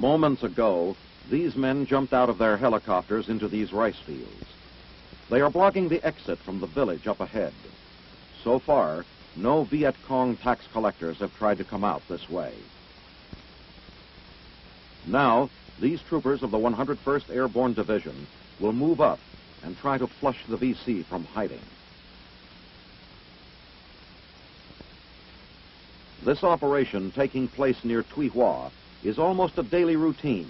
Moments ago, these men jumped out of their helicopters into these rice fields. They are blocking the exit from the village up ahead. So far, no Viet Cong tax collectors have tried to come out this way. Now, these troopers of the 101st Airborne Division will move up and try to flush the VC from hiding. This operation, taking place near Tuy Hoa, is almost a daily routine.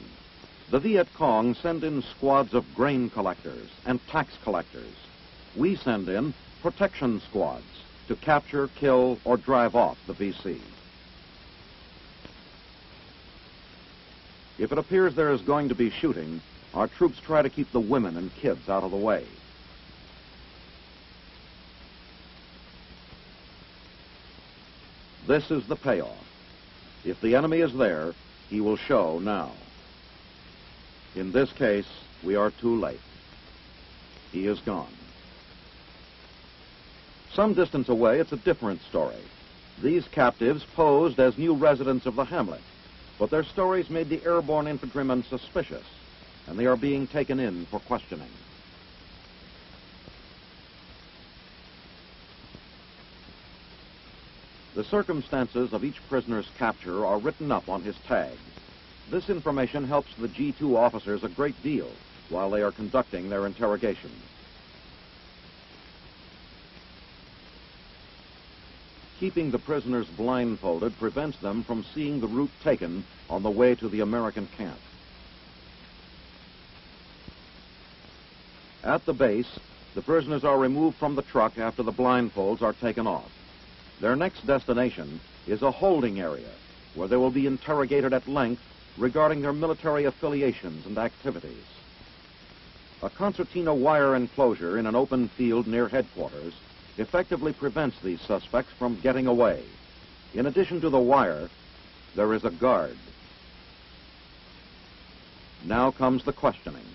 The Viet Cong send in squads of grain collectors and tax collectors. We send in protection squads to capture, kill, or drive off the VC. If it appears there is going to be shooting, our troops try to keep the women and kids out of the way. This is the payoff. If the enemy is there, he will show now. In this case, we are too late. He is gone. Some distance away, it's a different story. These captives posed as new residents of the hamlet, but their stories made the airborne infantrymen suspicious, and they are being taken in for questioning. The circumstances of each prisoner's capture are written up on his tag. This information helps the G2 officers a great deal while they are conducting their interrogation. Keeping the prisoners blindfolded prevents them from seeing the route taken on the way to the American camp. At the base, the prisoners are removed from the truck after the blindfolds are taken off. Their next destination is a holding area where they will be interrogated at length regarding their military affiliations and activities. A concertina wire enclosure in an open field near headquarters effectively prevents these suspects from getting away. In addition to the wire, there is a guard. Now comes the questioning.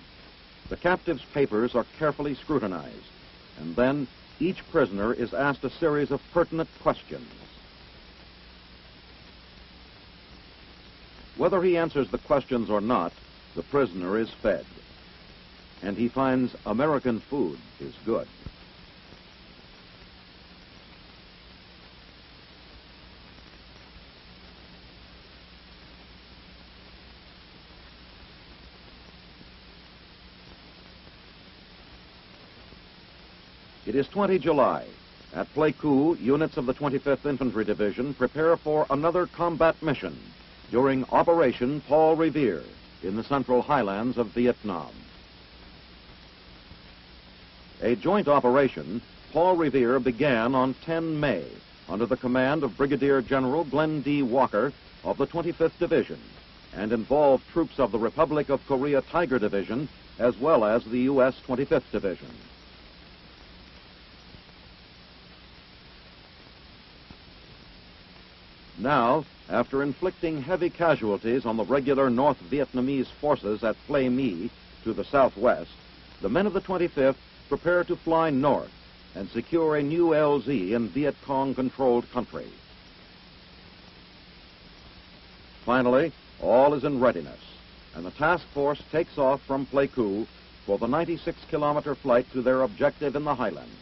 The captives' papers are carefully scrutinized, and then each prisoner is asked a series of pertinent questions. Whether he answers the questions or not, the prisoner is fed, and he finds American food is good. It is 20 July. At Pleiku, units of the 25th Infantry Division prepare for another combat mission during Operation Paul Revere in the Central Highlands of Vietnam. A joint operation, Paul Revere, began on 10 May under the command of Brigadier General Glenn D. Walker of the 25th Division and involved troops of the Republic of Korea Tiger Division as well as the U.S. 25th Division. Now, after inflicting heavy casualties on the regular North Vietnamese forces at Plei My to the southwest, the men of the 25th prepare to fly north and secure a new LZ in Viet Cong-controlled country. Finally, all is in readiness, and the task force takes off from Pleiku for the 96-kilometer flight to their objective in the highlands.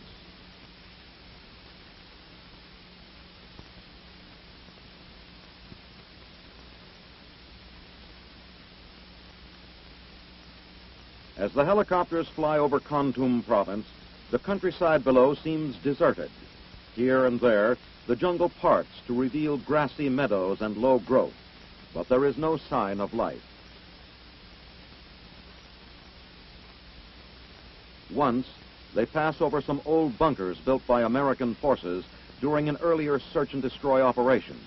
As the helicopters fly over Kon Tum province, the countryside below seems deserted. Here and there, the jungle parts to reveal grassy meadows and low growth, but there is no sign of life. Once, they pass over some old bunkers built by American forces during an earlier search and destroy operation.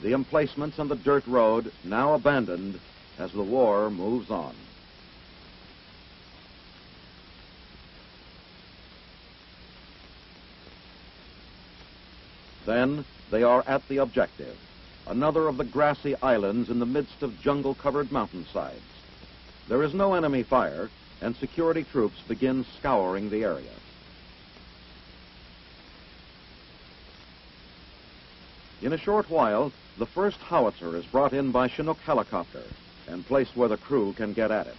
The emplacements and the dirt road now abandoned as the war moves on. Then they are at the objective, another of the grassy islands in the midst of jungle-covered mountainsides. There is no enemy fire, and security troops begin scouring the area. In a short while, the first howitzer is brought in by Chinook helicopter, and placed where the crew can get at it.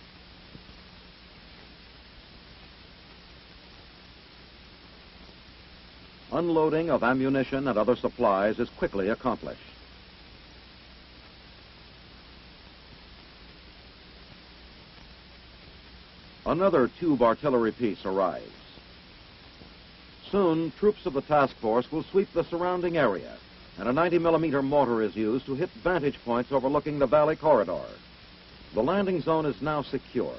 Unloading of ammunition and other supplies is quickly accomplished. Another tube artillery piece arrives. Soon, troops of the task force will sweep the surrounding area, and a 90-millimeter mortar is used to hit vantage points overlooking the valley corridor. The landing zone is now secure,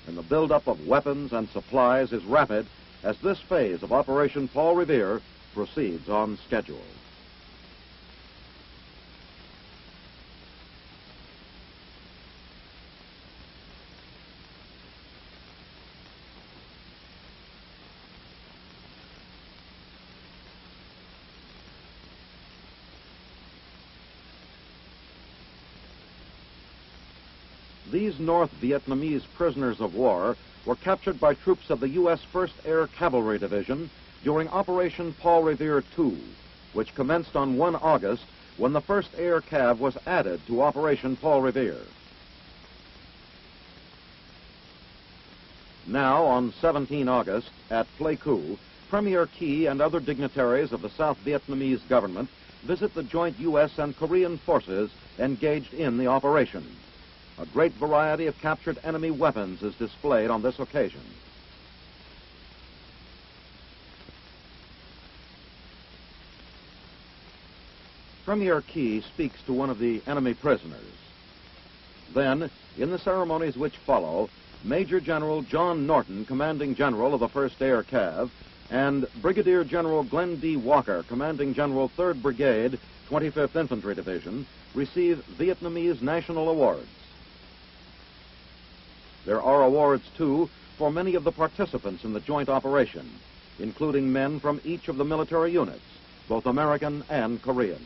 and the buildup of weapons and supplies is rapid as this phase of Operation Paul Revere proceeds on schedule. These North Vietnamese prisoners of war were captured by troops of the U.S. First Air Cavalry Division during Operation Paul Revere II, which commenced on 1 August when the 1st Air Cav was added to Operation Paul Revere. Now, on 17 August, at Pleiku, Premier Key and other dignitaries of the South Vietnamese government visit the joint U.S. and Korean forces engaged in the operation. A great variety of captured enemy weapons is displayed on this occasion. Premier Key speaks to one of the enemy prisoners. Then, in the ceremonies which follow, Major General John Norton, Commanding General of the 1st Air Cav, and Brigadier General Glenn D. Walker, Commanding General 3rd Brigade, 25th Infantry Division, receive Vietnamese national awards. There are awards, too, for many of the participants in the joint operation, including men from each of the military units, both American and Korean.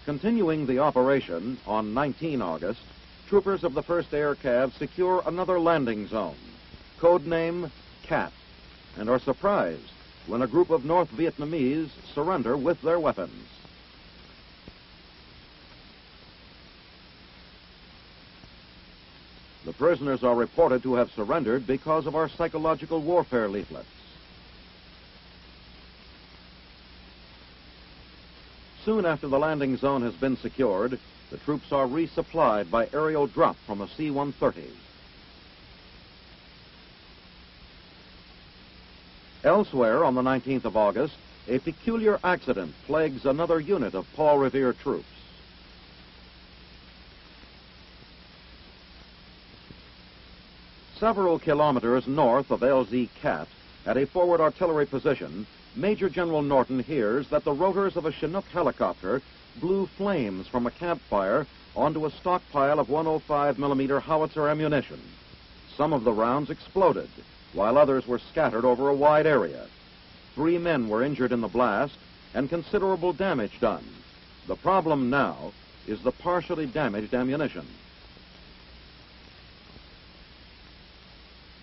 Continuing the operation, on 19 August, troopers of the 1st Air Cav secure another landing zone, codename Cat, and are surprised when a group of North Vietnamese surrender with their weapons. The prisoners are reported to have surrendered because of our psychological warfare leaflets. Soon after the landing zone has been secured, the troops are resupplied by aerial drop from a C-130. Elsewhere, on the 19th of August, a peculiar accident plagues another unit of Paul Revere troops. Several kilometers north of LZ Cat, at a forward artillery position, Major General Norton hears that the rotors of a Chinook helicopter blew flames from a campfire onto a stockpile of 105-millimeter howitzer ammunition. Some of the rounds exploded, while others were scattered over a wide area. 3 men were injured in the blast, and considerable damage done. The problem now is the partially damaged ammunition.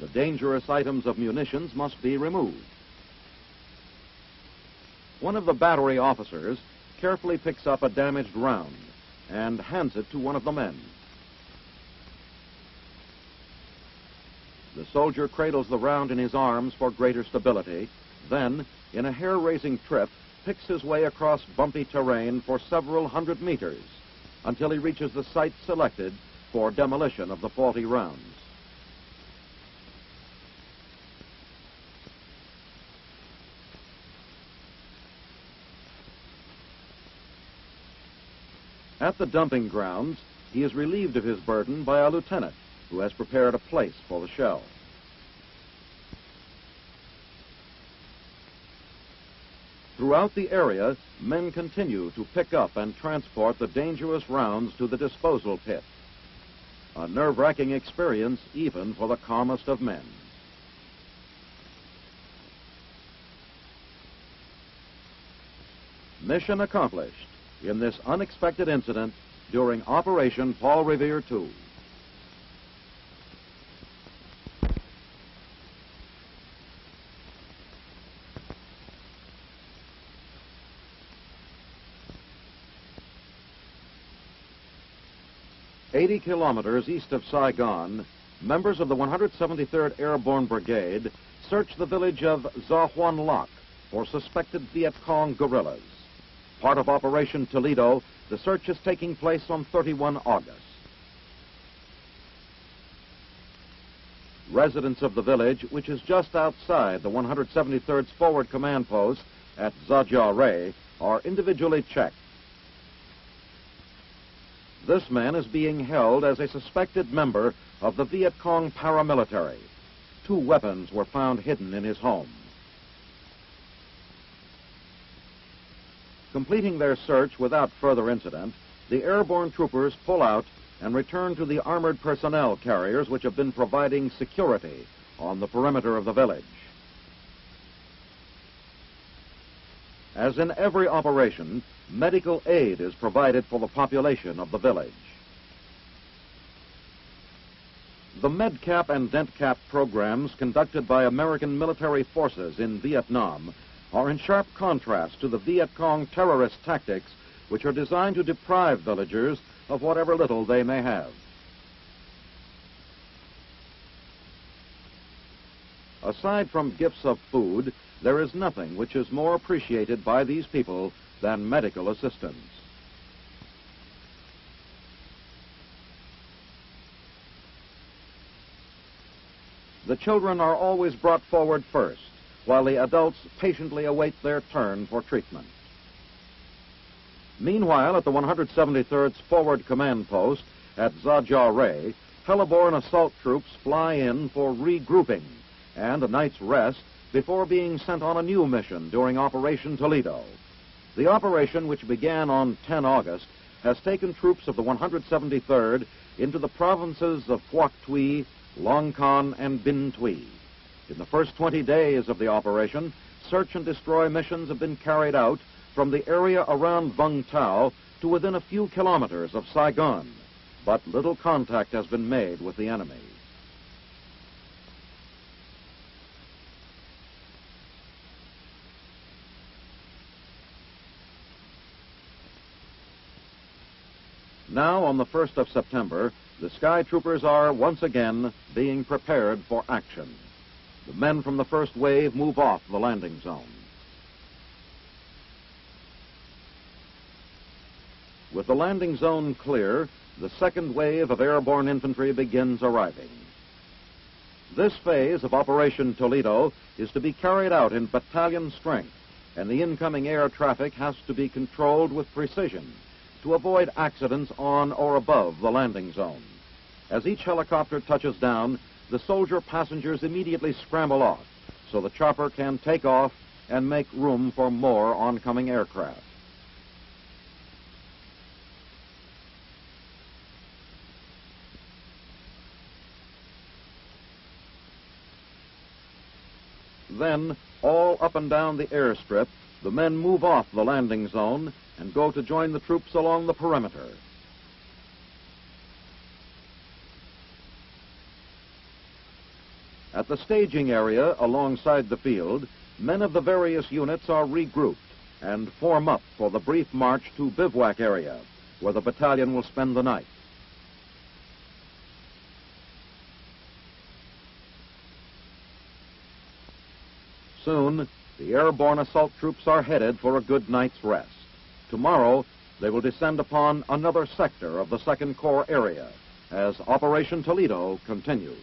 The dangerous items of munitions must be removed. One of the battery officers carefully picks up a damaged round and hands it to one of the men. The soldier cradles the round in his arms for greater stability, then, in a hair-raising trip, picks his way across bumpy terrain for several hundred meters until he reaches the site selected for demolition of the faulty rounds. At the dumping grounds, he is relieved of his burden by a lieutenant who has prepared a place for the shell. Throughout the area, men continue to pick up and transport the dangerous rounds to the disposal pit. A nerve-wracking experience even for the calmest of men. Mission accomplished in this unexpected incident during Operation Paul Revere II. 80 kilometers east of Saigon, members of the 173rd Airborne Brigade searched the village of Za Huan Lac for suspected Viet Cong guerrillas. Part of Operation Toledo, the search is taking place on 31 August. Residents of the village, which is just outside the 173rd's forward command post at Za Jia Rei, are individually checked. This man is being held as a suspected member of the Viet Cong paramilitary. 2 weapons were found hidden in his home. Completing their search without further incident, the airborne troopers pull out and return to the armored personnel carriers which have been providing security on the perimeter of the village. As in every operation, medical aid is provided for the population of the village. The MedCap and DentCap programs conducted by American military forces in Vietnam are in sharp contrast to the Viet Cong terrorist tactics which are designed to deprive villagers of whatever little they may have. Aside from gifts of food, there is nothing which is more appreciated by these people than medical assistance. The children are always brought forward first, while the adults patiently await their turn for treatment. Meanwhile, at the 173rd's forward command post at Za Jia Rei, heliborne assault troops fly in for regrouping and a night's rest before being sent on a new mission during Operation Toledo. The operation, which began on 10 August, has taken troops of the 173rd into the provinces of Quoc Tuy, Long Con, and Binh Tuy. In the first 20 days of the operation, search and destroy missions have been carried out from the area around Vung Tau to within a few kilometers of Saigon, but little contact has been made with the enemy. Now, on the 1st of September, the Sky Troopers are once again being prepared for action. The men from the first wave move off the landing zone. With the landing zone clear, the second wave of airborne infantry begins arriving. This phase of Operation Toledo is to be carried out in battalion strength, and the incoming air traffic has to be controlled with precision to avoid accidents on or above the landing zone. As each helicopter touches down, the soldier passengers immediately scramble off so the chopper can take off and make room for more oncoming aircraft. Then, all up and down the airstrip, the men move off the landing zone and go to join the troops along the perimeter. At the staging area alongside the field, men of the various units are regrouped and form up for the brief march to bivouac area, where the battalion will spend the night. Soon, the airborne assault troops are headed for a good night's rest. Tomorrow, they will descend upon another sector of the 2nd Corps area as Operation Toledo continues.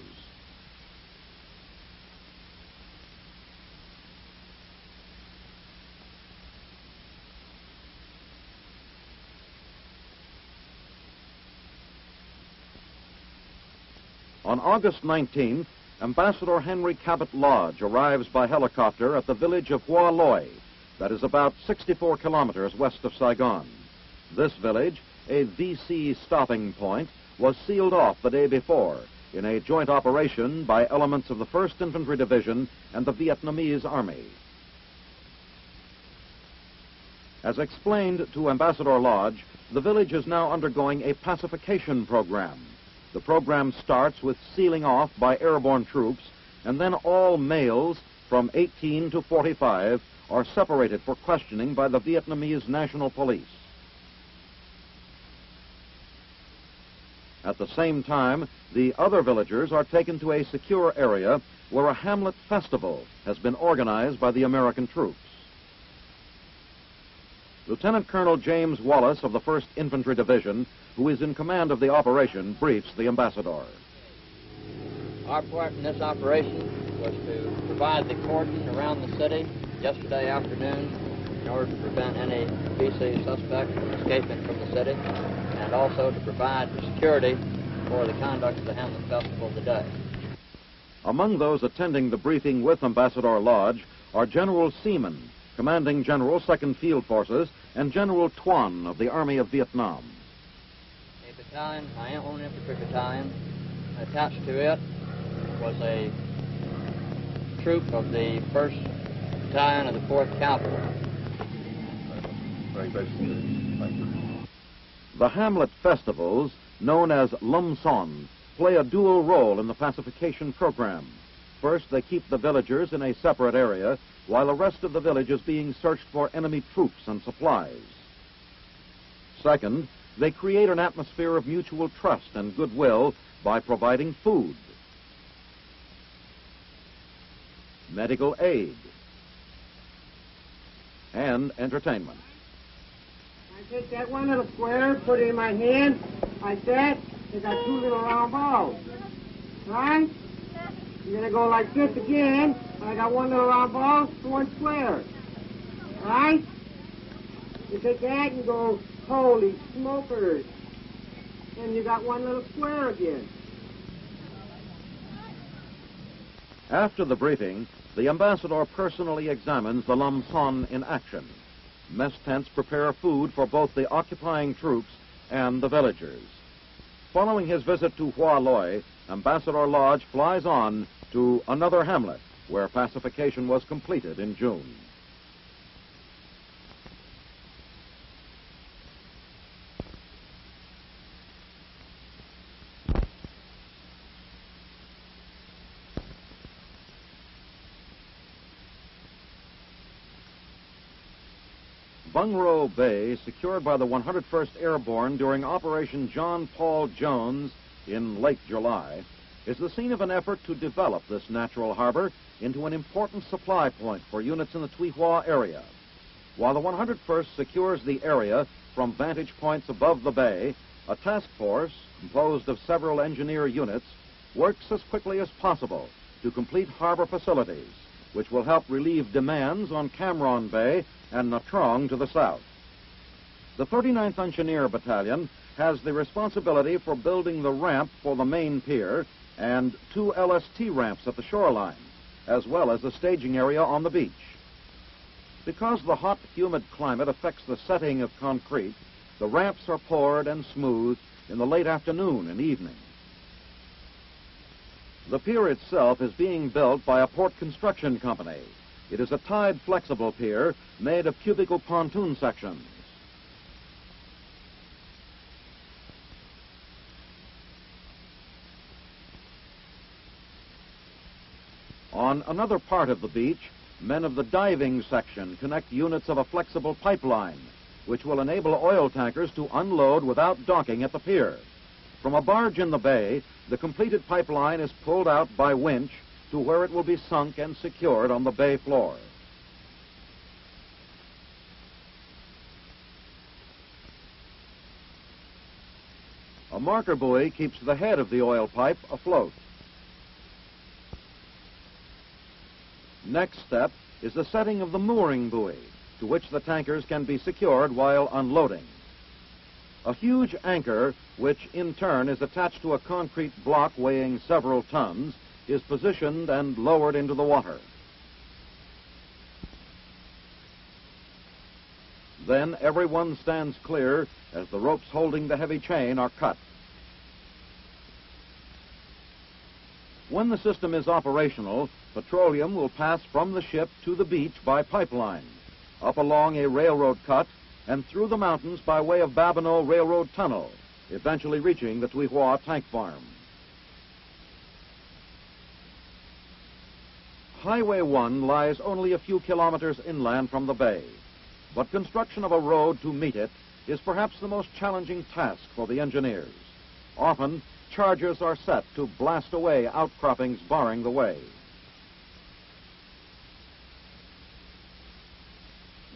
On August 19th, Ambassador Henry Cabot Lodge arrives by helicopter at the village of Hoa Loi, that is about 64 kilometers west of Saigon. This village, a VC stopping point, was sealed off the day before in a joint operation by elements of the 1st Infantry Division and the Vietnamese Army. As explained to Ambassador Lodge, the village is now undergoing a pacification program. The program starts with sealing off by airborne troops, and then all males from 18 to 45 are separated for questioning by the Vietnamese National Police. At the same time, the other villagers are taken to a secure area where a hamlet festival has been organized by the American troops. Lieutenant Colonel James Wallace of the 1st Infantry Division, who is in command of the operation, briefs the ambassador. Our part in this operation was to provide the cordon around the city yesterday afternoon in order to prevent any PC suspects from escaping from the city, and also to provide security for the conduct of the Hamlet Festival today. Among those attending the briefing with Ambassador Lodge are General Seaman, Commanding General 2nd Field Forces, and General Tuan of the Army of Vietnam. A battalion, my own infantry battalion, attached to it was a troop of the 1st Battalion of the 4th Cavalry. The Hamlet festivals, known as Lum Son, play a dual role in the pacification program. First, they keep the villagers in a separate area, while the rest of the village is being searched for enemy troops and supplies. Second, they create an atmosphere of mutual trust and goodwill by providing food, medical aid, and entertainment. I take that one little square, put it in my hand, like that. They got two little round balls. Right? You're going to go like this again. I got one little round ball, one square. Right? You take that and go, holy smokers. And you got one little square again. After the briefing, the ambassador personally examines the Lum Son in action. Mess tents prepare food for both the occupying troops and the villagers. Following his visit to Hoa Loi, Ambassador Lodge flies on to another hamlet where pacification was completed in June. Bungro Bay, secured by the 101st Airborne during Operation John Paul Jones in late July, is the scene of an effort to develop this natural harbor into an important supply point for units in the Tuy Hoa area. While the 101st secures the area from vantage points above the bay, a task force composed of several engineer units works as quickly as possible to complete harbor facilities, which will help relieve demands on Cam Bay and Nha Trang to the south. The 39th Engineer Battalion has the responsibility for building the ramp for the main pier and 2 LST ramps at the shoreline, as well as the staging area on the beach. Because the hot, humid climate affects the setting of concrete, the ramps are poured and smoothed in the late afternoon and evening. The pier itself is being built by a port construction company. It is a tied flexible pier made of cubical pontoon sections. On another part of the beach, men of the diving section connect units of a flexible pipeline, which will enable oil tankers to unload without docking at the pier. From a barge in the bay, the completed pipeline is pulled out by winch to where it will be sunk and secured on the bay floor. A marker buoy keeps the head of the oil pipe afloat. Next step is the setting of the mooring buoy, to which the tankers can be secured while unloading. A huge anchor, which in turn is attached to a concrete block weighing several tons, is positioned and lowered into the water. Then everyone stands clear as the ropes holding the heavy chain are cut. When the system is operational, petroleum will pass from the ship to the beach by pipeline, up along a railroad cut, and through the mountains by way of Babineau Railroad Tunnel, eventually reaching the Tuy Hoa tank farm. Highway 1 lies only a few kilometers inland from the bay, but construction of a road to meet it is perhaps the most challenging task for the engineers. Often, charges are set to blast away outcroppings barring the way.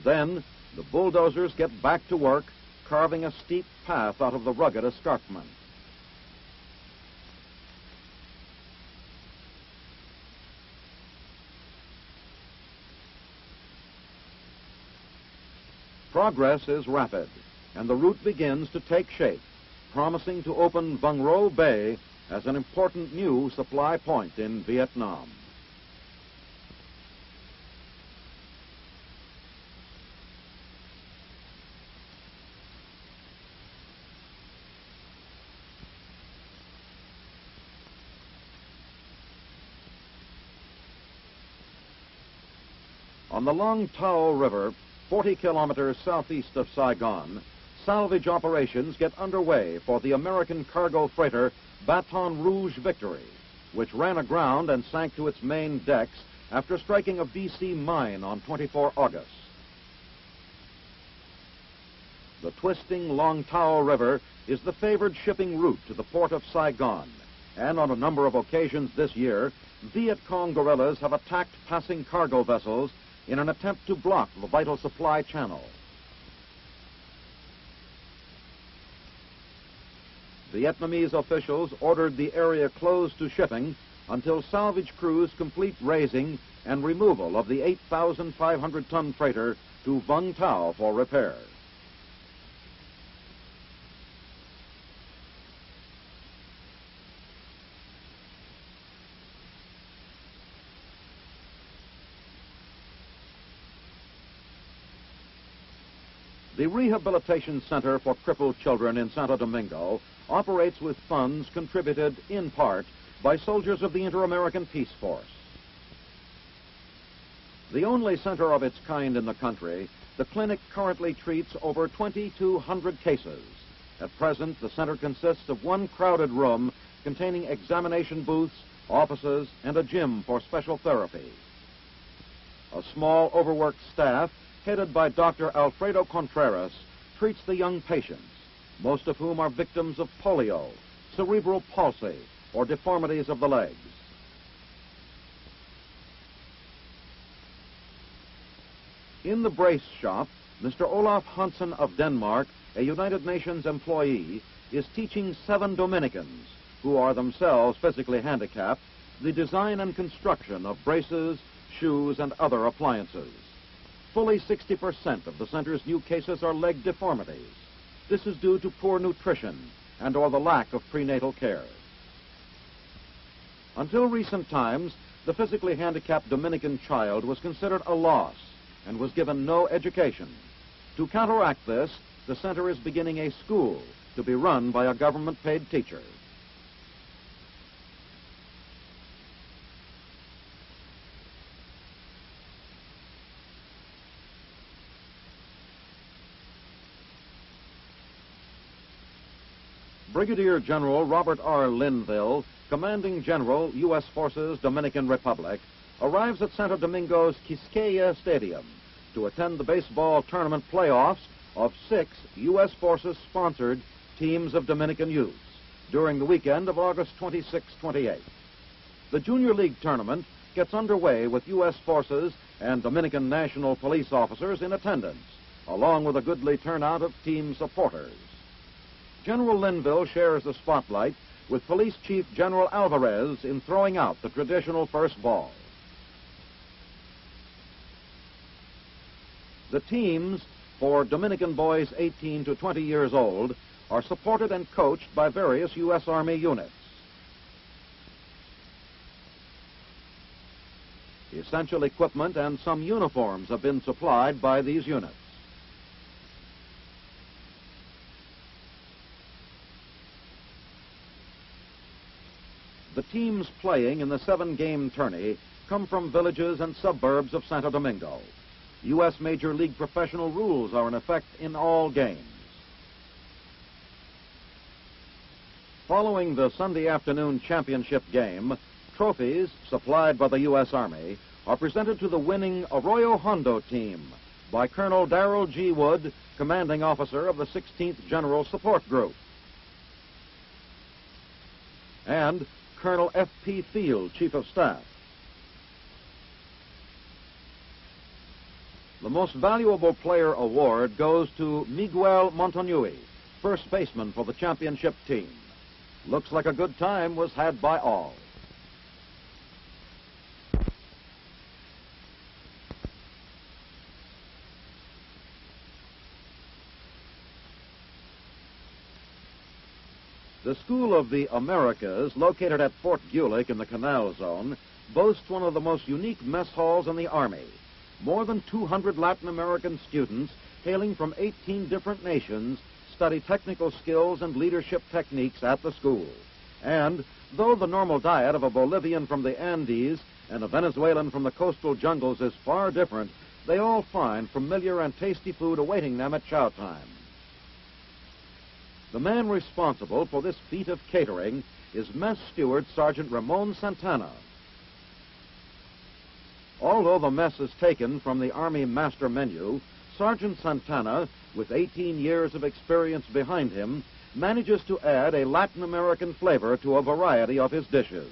Then, the bulldozers get back to work, carving a steep path out of the rugged escarpment. Progress is rapid, and the route begins to take shape, promising to open Vung Ro Bay as an important new supply point in Vietnam. On the Long Tao River, 40 kilometers southeast of Saigon, salvage operations get underway for the American cargo freighter Baton Rouge Victory, which ran aground and sank to its main decks after striking a VC mine on 24 August. The twisting Long Tao River is the favored shipping route to the port of Saigon, and on a number of occasions this year, Viet Cong guerrillas have attacked passing cargo vessels in an attempt to block the vital supply channel. Vietnamese officials ordered the area closed to shipping until salvage crews complete raising and removal of the 8,500-ton freighter to Vung Tau for repair. The Rehabilitation Center for Crippled Children in Santo Domingo operates with funds contributed in part by soldiers of the Inter-American Peace Force. The only center of its kind in the country, the clinic currently treats over 2,200 cases. At present, the center consists of one crowded room containing examination booths, offices, and a gym for special therapy. A small, overworked staff headed by Dr. Alfredo Contreras, treats the young patients, most of whom are victims of polio, cerebral palsy, or deformities of the legs. In the brace shop, Mr. Olaf Hansen of Denmark, a United Nations employee, is teaching 7 Dominicans, who are themselves physically handicapped, the design and construction of braces, shoes, and other appliances. Fully 60% of the center's new cases are leg deformities. This is due to poor nutrition and or the lack of prenatal care. Until recent times, the physically handicapped Dominican child was considered a loss and was given no education. To counteract this, the center is beginning a school to be run by a government-paid teacher. Brigadier General Robert R. Linville, Commanding General, U.S. Forces, Dominican Republic, arrives at Santo Domingo's Quisqueya Stadium to attend the baseball tournament playoffs of 6 U.S. Forces-sponsored teams of Dominican youths during the weekend of August 26-28. The Junior League tournament gets underway with U.S. Forces and Dominican National Police officers in attendance, along with a goodly turnout of team supporters. General Linville shares the spotlight with Police Chief General Alvarez in throwing out the traditional first ball. The teams for Dominican boys 18 to 20 years old are supported and coached by various U.S. Army units. Essential equipment and some uniforms have been supplied by these units. The teams playing in the 7-game tourney come from villages and suburbs of Santo Domingo. U.S. Major League professional rules are in effect in all games. Following the Sunday afternoon championship game, trophies supplied by the U.S. Army are presented to the winning Arroyo Hondo team by Colonel Darrell G. Wood, commanding officer of the 16th General Support Group. and Colonel F.P. Field, Chief of Staff. The Most Valuable Player Award goes to Miguel Montanui, first baseman for the championship team. Looks like a good time was had by all. The School of the Americas, located at Fort Gulick in the Canal Zone, boasts one of the most unique mess halls in the Army. More than 200 Latin American students, hailing from 18 different nations, study technical skills and leadership techniques at the school. And though the normal diet of a Bolivian from the Andes and a Venezuelan from the coastal jungles is far different, they all find familiar and tasty food awaiting them at chow time. The man responsible for this feat of catering is Mess Steward Sergeant Ramon Santana. Although the mess is taken from the Army master menu, Sergeant Santana, with 18 years of experience behind him, manages to add a Latin American flavor to a variety of his dishes.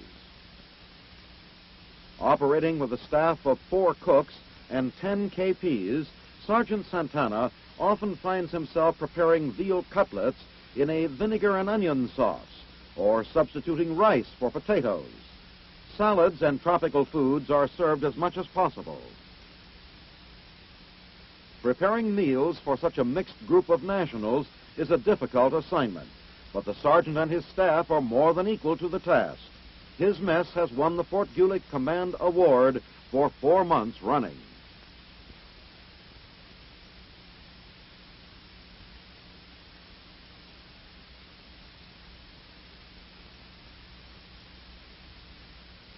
Operating with a staff of 4 cooks and 10 KPs, Sergeant Santana often finds himself preparing veal cutlets in a vinegar and onion sauce, or substituting rice for potatoes. Salads and tropical foods are served as much as possible. Preparing meals for such a mixed group of nationals is a difficult assignment, but the sergeant and his staff are more than equal to the task. His mess has won the Fort Gulick Command Award for 4 months running.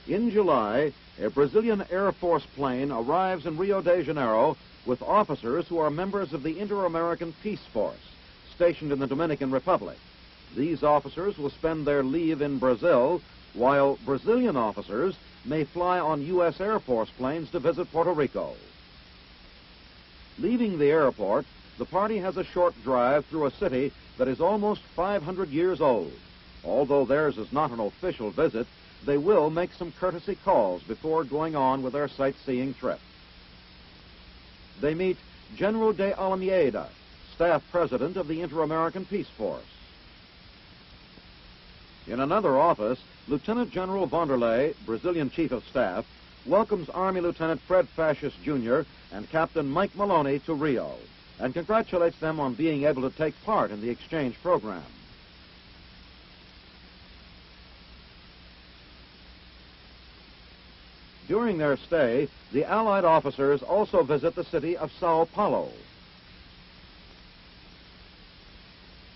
In July, a Brazilian Air Force plane arrives in Rio de Janeiro with officers who are members of the Inter-American Peace Force, stationed in the Dominican Republic. These officers will spend their leave in Brazil, while Brazilian officers may fly on U.S. Air Force planes to visit Puerto Rico. Leaving the airport, the party has a short drive through a city that is almost 500 years old. Although theirs is not an official visit, they will make some courtesy calls before going on with their sightseeing trip. They meet General de Almeida, Staff President of the Inter-American Peace Force. In another office, Lieutenant General Vanderlei, Brazilian Chief of Staff, welcomes Army Lieutenant Fred Fascist Jr. and Captain Mike Maloney to Rio, and congratulates them on being able to take part in the exchange program. During their stay, the Allied officers also visit the city of Sao Paulo.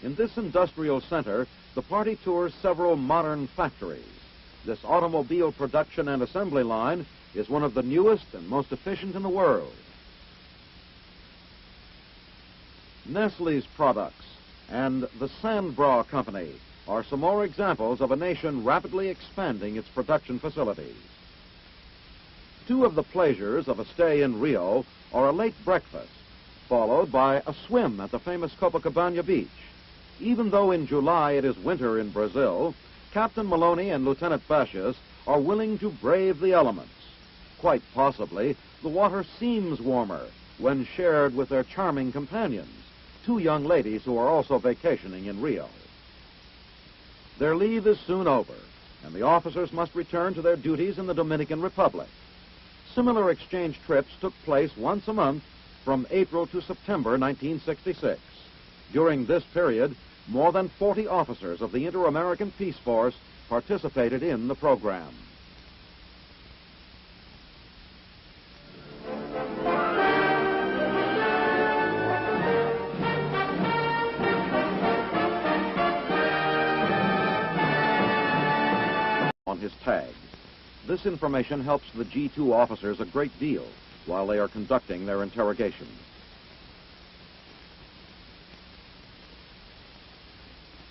In this industrial center, the party tours several modern factories. This automobile production and assembly line is one of the newest and most efficient in the world. Nestle's products and the Sandbra Company are some more examples of a nation rapidly expanding its production facilities. 2 of the pleasures of a stay in Rio are a late breakfast, followed by a swim at the famous Copacabana beach. Even though in July it is winter in Brazil, Captain Maloney and Lieutenant Fascist are willing to brave the elements. Quite possibly, the water seems warmer when shared with their charming companions, 2 young ladies who are also vacationing in Rio. Their leave is soon over, and the officers must return to their duties in the Dominican Republic. Similar exchange trips took place once a month from April to September 1966. During this period, more than 40 officers of the Inter-American Peace Force participated in the program. On his tag. This information helps the G2 officers a great deal while they are conducting their interrogation.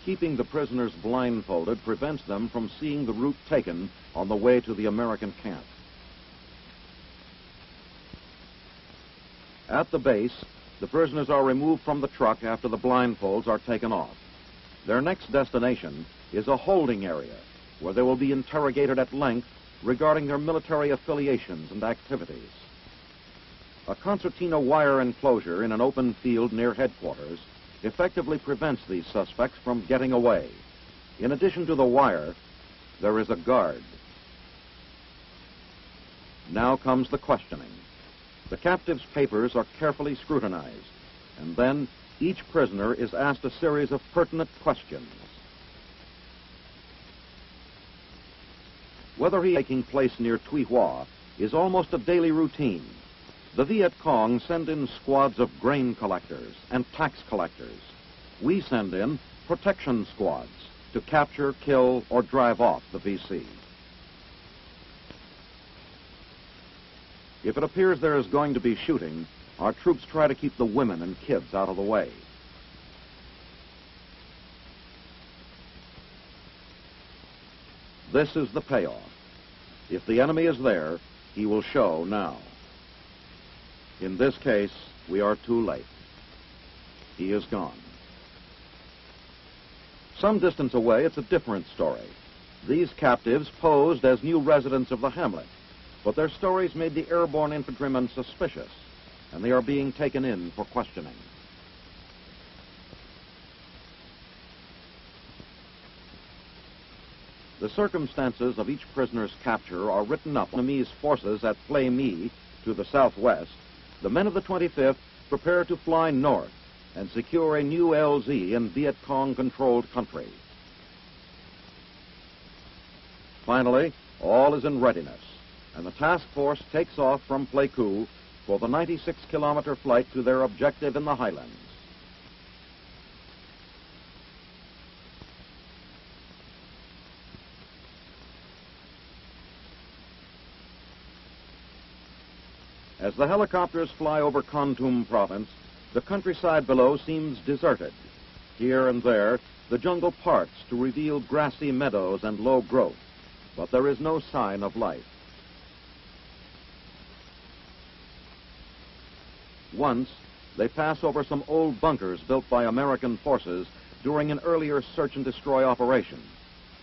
Keeping the prisoners blindfolded prevents them from seeing the route taken on the way to the American camp. At the base, the prisoners are removed from the truck after the blindfolds are taken off. Their next destination is a holding area, where they will be interrogated at length regarding their military affiliations and activities. A concertina wire enclosure in an open field near headquarters effectively prevents these suspects from getting away. In addition to the wire, there is a guard. Now comes the questioning. The captive's papers are carefully scrutinized, and then each prisoner is asked a series of pertinent questions. Whether he is taking place near Tuy Hoa is almost a daily routine. The Viet Cong send in squads of grain collectors and tax collectors. We send in protection squads to capture, kill, or drive off the VC. If it appears there is going to be shooting, our troops try to keep the women and kids out of the way. This is the payoff. If the enemy is there, he will show now. In this case, we are too late. He is gone. Some distance away, it's a different story. These captives posed as new residents of the hamlet, but their stories made the airborne infantrymen suspicious, and they are being taken in for questioning. The circumstances of each prisoner's capture are written up. Enemy's forces at Plei Mi to the southwest. The men of the 25th prepare to fly north and secure a new LZ in Viet Cong-controlled country. Finally, all is in readiness, and the task force takes off from Pleiku for the 96-kilometer flight to their objective in the highlands. As the helicopters fly over Kontum province, the countryside below seems deserted. Here and there, the jungle parts to reveal grassy meadows and low growth, but there is no sign of life. Once, they pass over some old bunkers built by American forces during an earlier search and destroy operation.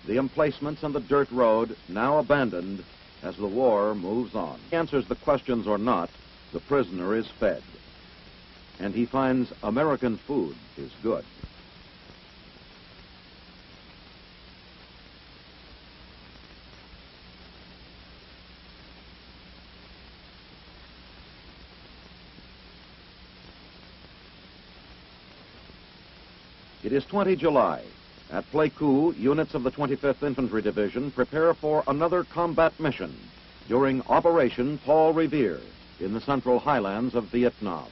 The emplacements and the dirt road, now abandoned, as the war moves on. He answers the questions or not, the prisoner is fed. And he finds American food is good. It is 20 July. At Pleiku, units of the 25th Infantry Division prepare for another combat mission during Operation Paul Revere in the central highlands of Vietnam.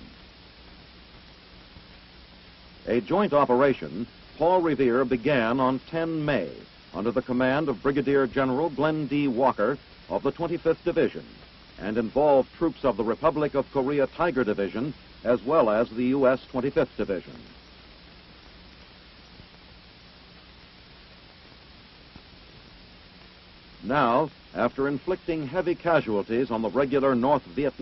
A joint operation, Paul Revere, began on 10 May under the command of Brigadier General Glenn D. Walker of the 25th Division and involved troops of the Republic of Korea Tiger Division as well as the U.S. 25th Division. Now, after inflicting heavy casualties on the regular North Vietnam,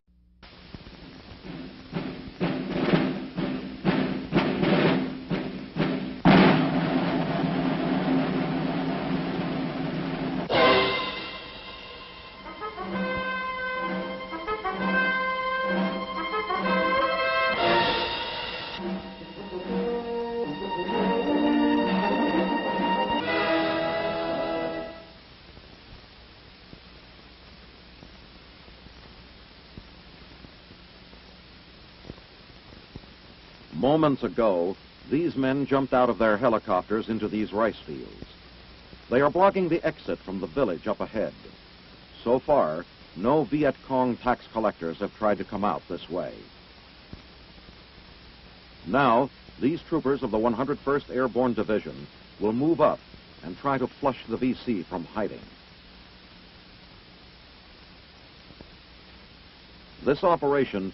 moments ago, these men jumped out of their helicopters into these rice fields. They are blocking the exit from the village up ahead. So far, no Viet Cong tax collectors have tried to come out this way. Now, these troopers of the 101st Airborne Division will move up and try to flush the VC from hiding. This operation